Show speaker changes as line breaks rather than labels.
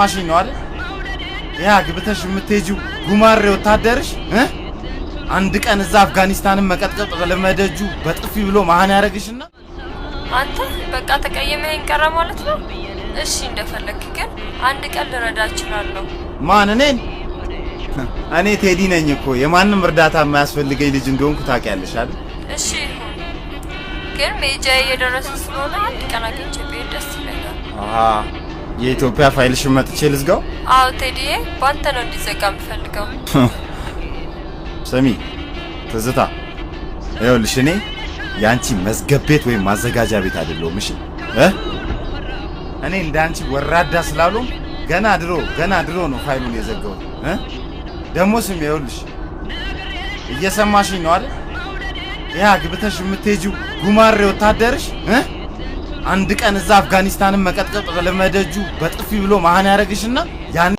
እየሰማሽኝ ነው አይደል? ያ ግብተሽ የምትሄጂው ጉማሬ ወታደርሽ አንድ ቀን እዛ አፍጋኒስታንን መቀጥቀጥ በለመደጁ በጥፊ ብሎ ማሃን ያረግሽና
አንተ በቃ ተቀየመኝ ቀረ ማለት ነው። እሺ እንደፈለክ ግን አንድ ቀን ልረዳ እችላለሁ።
ማን እኔ ቴዲ ነኝ እኮ የማንም እርዳታ የማያስፈልገኝ ልጅ እንደሆንኩ ታውቂያለሽ አይደል?
እሺ ግን ሜጃዬ እየደረሰ ስለሆነ አንድ ቀን አግኝቼ ብሄድ ደስ ይለኛል።
የኢትዮጵያ ፋይልሽ መጥቼ ልዝጋው?
አዎ ቴዲዬ፣ ባንተ ነው እንዲዘጋ የምፈልገው።
ስሚ ትዝታ፣ ይኸውልሽ እኔ ያንቺ መዝገብ ቤት ወይም ማዘጋጃ ቤት አይደለሁም። እሺ እኔ እንዳንቺ ወራዳ ስላልሆን ገና ድሮ ነው ፋይሉን የዘጋው። ደሞ ስሚ፣ ይኸውልሽ እየሰማሽኝ ነው አይደል? ያ ግብተሽ የምትሄጂው ጉማሬ ወታደርሽ አንድ ቀን እዛ አፍጋኒስታንን መቀጥቀጥ በለመደጁ በጥፊ ብሎ ማሃን ያረግሽና ያን